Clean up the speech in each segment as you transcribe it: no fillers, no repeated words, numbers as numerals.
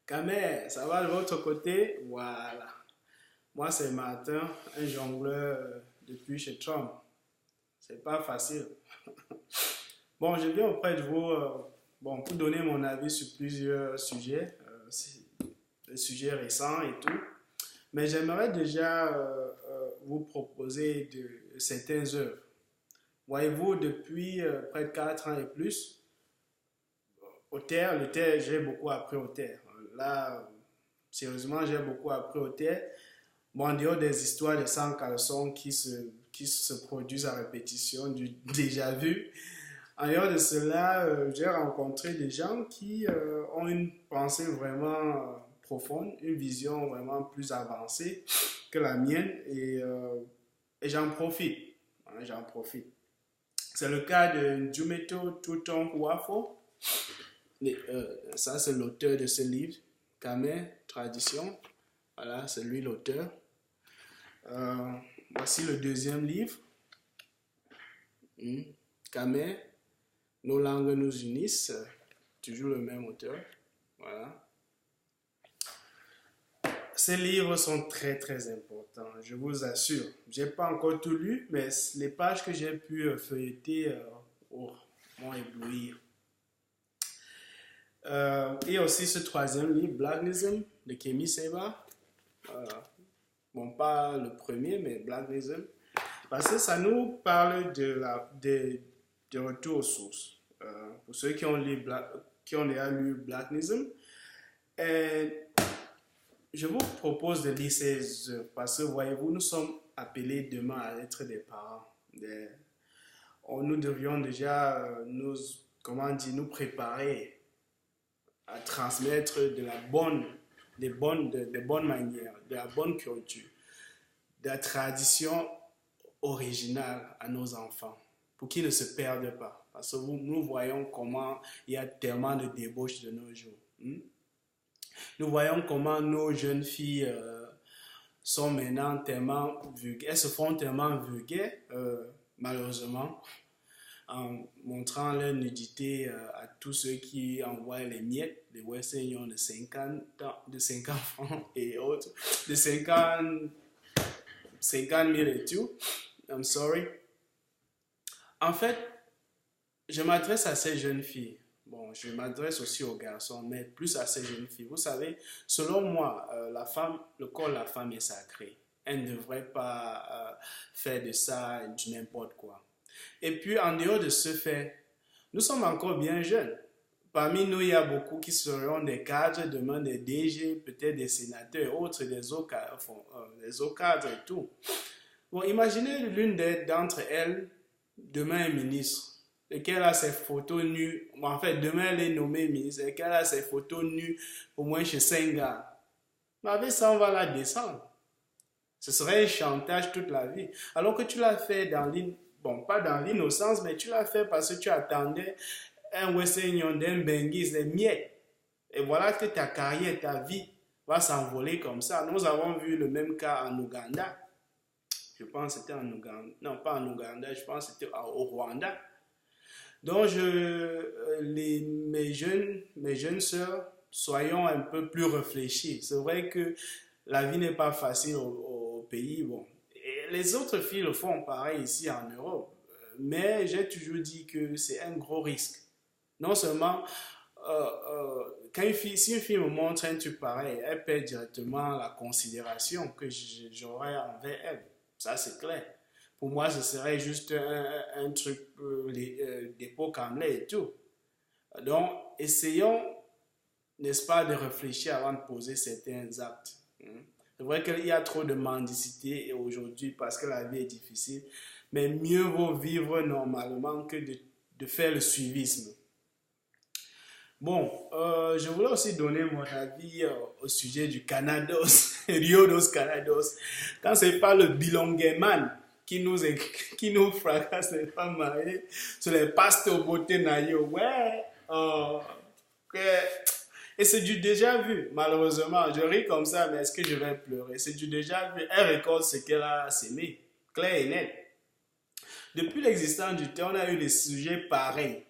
Kamer, ça va de votre côté? Voilà. Moi, c'est Martin, un jongleur depuis chez Trump. C'est pas facile. Bon, je viens auprès de vous pour donner mon avis sur plusieurs sujets, des sujets récents et tout. Mais j'aimerais déjà vous proposer de certaines œuvres. Voyez-vous, depuis près de 4 ans et plus, le terre, j'ai beaucoup appris au terre. Là, sérieusement, j'ai beaucoup appris au terre. Bon, en dehors des histoires de sang caleçon qui se produisent à répétition, du déjà vu, en dehors de cela, j'ai rencontré des gens qui ont une pensée vraiment profonde, une vision vraiment plus avancée que la mienne et j'en profite. Hein, j'en profite. C'est le cas de Jumeto Tuton Huafo. Ça, c'est l'auteur de ce livre, Kamer, Tradition. Voilà, c'est lui l'auteur. Voici le deuxième livre, Kamer, Nos langues nous unissent, toujours le même auteur. Voilà. Ces livres sont très très importants, je vous assure. Je n'ai pas encore tout lu, mais les pages que j'ai pu feuilleter m'ont ébloui. Et aussi ce troisième livre, Blacknism, de Kemi Seba. Bon, pas le premier, mais Blacknism. Parce que ça nous parle de retour aux sources. Pour ceux qui ont déjà lu Blacknism, je vous propose de lire ces œuvres parce que, voyez-vous, nous sommes appelés demain à être des parents. Nous devions déjà nous préparer à transmettre des bonnes manières, de la bonne culture, de la tradition originale à nos enfants, pour qu'ils ne se perdent pas. Parce que nous voyons comment il y a tellement de débauches de nos jours. Nous voyons comment nos jeunes filles sont maintenant tellement vulgaires, elles se font tellement vulgaires, malheureusement, en montrant leur nudité à tous ceux qui envoient les miettes, les Western Union de 50 francs et autres, de 50 000 et tout. I'm sorry. En fait, je m'adresse à ces jeunes filles. Bon, je m'adresse aussi aux garçons, mais plus à ces jeunes filles. Vous savez, selon moi, le corps de la femme est sacré. Elle ne devrait pas faire de ça du n'importe quoi. Et puis, en dehors de ce fait, nous sommes encore bien jeunes. Parmi nous, il y a beaucoup qui seront des cadres, demain des DG, peut-être des sénateurs, autres, des hauts cadres et tout. Bon, imaginez l'une d'entre elles, demain est ministre, et qu'elle a ses photos nues. Bon, en fait, demain elle est nommée ministre, et qu'elle a ses photos nues au moins chez 5 gars. Mais avec ça, on va la descendre. Ce serait un chantage toute la vie. Alors que tu l'as fait pas dans l'innocence, mais tu l'as fait parce que tu attendais un Western Union, un Bengis, des miettes. Et voilà que ta carrière, ta vie va s'envoler comme ça. Nous avons vu le même cas en Ouganda. Je pense que c'était en Ouganda. Non, pas en Ouganda, je pense que c'était au Rwanda. Donc, mes jeunes sœurs, soyons un peu plus réfléchis. C'est vrai que la vie n'est pas facile au pays. Bon. Et les autres filles le font pareil ici en Europe. Mais j'ai toujours dit que c'est un gros risque. Non seulement, si une fille me montre un truc pareil, elle perd directement la considération que j'aurais envers elle. Ça, c'est clair. Pour moi, ce serait juste un truc d'époque anglais et tout. Donc, essayons, n'est-ce pas, de réfléchir avant de poser certains actes. C'est vrai qu'il y a trop de mendicité aujourd'hui parce que la vie est difficile, mais mieux vaut vivre normalement que de faire le suivisme. Bon, je voulais aussi donner mon avis au sujet du Canados, Rio dos Canados. Quand c'est pas le Bilongueman qui nous fracasse les femmes mariées sur les pastes au beauté naïo. Ouais, et c'est du déjà vu, malheureusement. Je ris comme ça, mais est-ce que je vais pleurer? C'est du déjà vu. Elle récolte ce qu'elle a sémé, clair et net. Depuis l'existence du temps, on a eu des sujets pareils,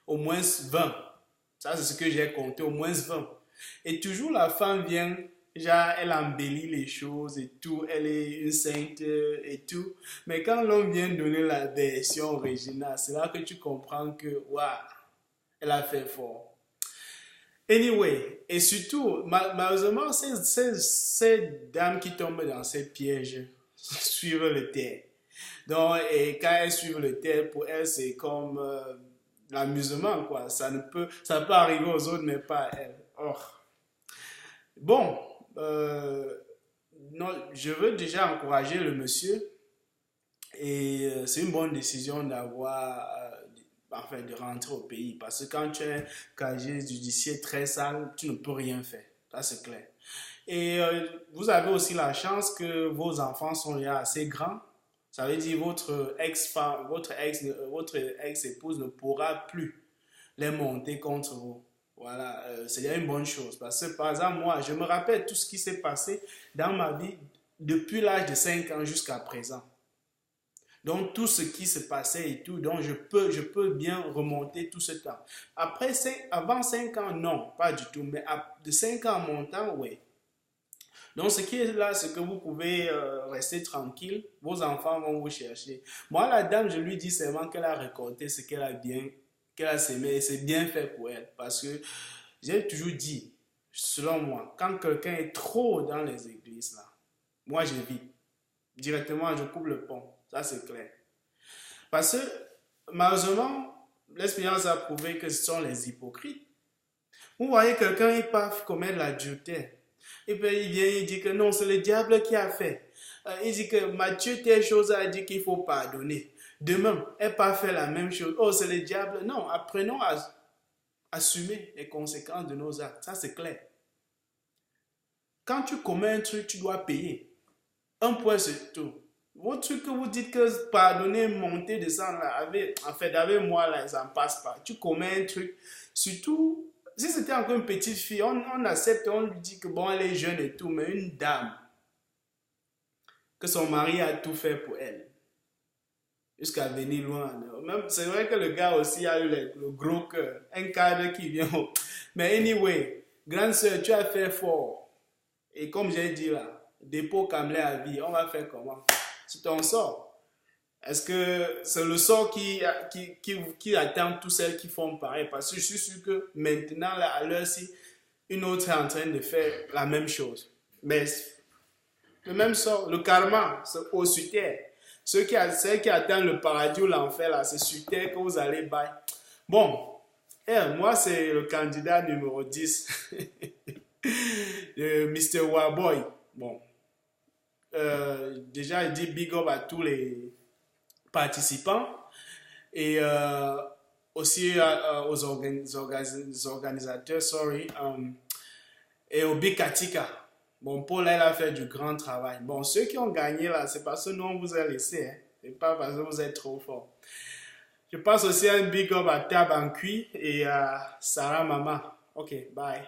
au moins 20. Ça, c'est ce que j'ai compté, au moins 20. Et toujours la femme vient, genre, elle embellit les choses et tout, elle est une sainte et tout. Mais quand l'homme vient donner la version originale, c'est là que tu comprends que, waouh, elle a fait fort. Anyway, et surtout, malheureusement, ces dames qui tombent dans ces pièges suivent le terre. Donc, et quand elles suivent le terre, pour elles, c'est comme l'amusement, quoi. Ça peut arriver aux autres, mais pas à elles. Or, bon, non, je veux déjà encourager le monsieur et c'est une bonne décision enfin, de rentrer au pays parce que quand tu as un casier judiciaire très sale, tu ne peux rien faire. Ça, c'est clair. Et vous avez aussi la chance que vos enfants sont déjà assez grands. Ça veut dire votre ex-épouse ne pourra plus les monter contre vous. Voilà, c'est déjà une bonne chose. Parce que, par exemple, moi, je me rappelle tout ce qui s'est passé dans ma vie depuis l'âge de 5 ans jusqu'à présent. Donc, tout ce qui se passait et tout, donc je peux bien remonter tout ce temps. Avant 5 ans, non, pas du tout. Mais de 5 ans en montant, oui. Donc, ce qui est là, c'est que vous pouvez rester tranquille. Vos enfants vont vous chercher. Moi, la dame, je lui dis seulement qu'elle a récolté ce qu'elle a semé. Et c'est bien fait pour elle. Parce que j'ai toujours dit, selon moi, quand quelqu'un est trop dans les églises, là, moi, j'évite. Directement, je coupe le pont. Ça, c'est clair. Parce que, malheureusement, l'expérience a prouvé que ce sont les hypocrites. Vous voyez quelqu'un, il part commettre l'adultère. Et puis il vient, il dit que non, c'est le diable qui a fait. Il dit que Matthieu, telle chose a dit qu'il faut pardonner. Demain, elle pas fait la même chose. Oh, c'est le diable. Non, apprenons à assumer les conséquences de nos actes. Ça, c'est clair. Quand tu commets un truc, tu dois payer. Un point, c'est tout. Votre truc que vous dites que pardonner, monter, descendre, là, avec moi, là, ça ne passe pas. Tu commets un truc, surtout, si c'était encore une petite fille, on accepte, on lui dit que bon, elle est jeune et tout, mais une dame, que son mari a tout fait pour elle, jusqu'à venir loin. Même, c'est vrai que le gars aussi a eu le gros cœur, un cadre qui vient. Mais anyway, grande sœur, tu as fait fort. Et comme j'ai dit là, dépôt camelé à vie, on va faire comment? C'est ton sort. Est-ce que c'est le sort qui attend tous celles qui font pareil? Parce que je suis sûr que maintenant, là, à l'heure-ci, une autre est en train de faire la même chose. Mais le même sort, le karma, c'est au sur terre. Ceux qui attendent le paradis ou l'enfer, là, c'est sur terre que vous allez bailler. Bon, moi, c'est le candidat numéro 10, de Mr. Warboy. Bon. Déjà, il dit big up à tous les participants et aussi aux organisateurs, et au Big Katika. Bon, Paul, elle a fait du grand travail. Bon, ceux qui ont gagné là, c'est parce que nous, on vous a laissé. Hein. C'est pas parce que vous êtes trop fort. Je passe aussi un big up à Tab en cuit et à Sarah Mama. Ok, bye.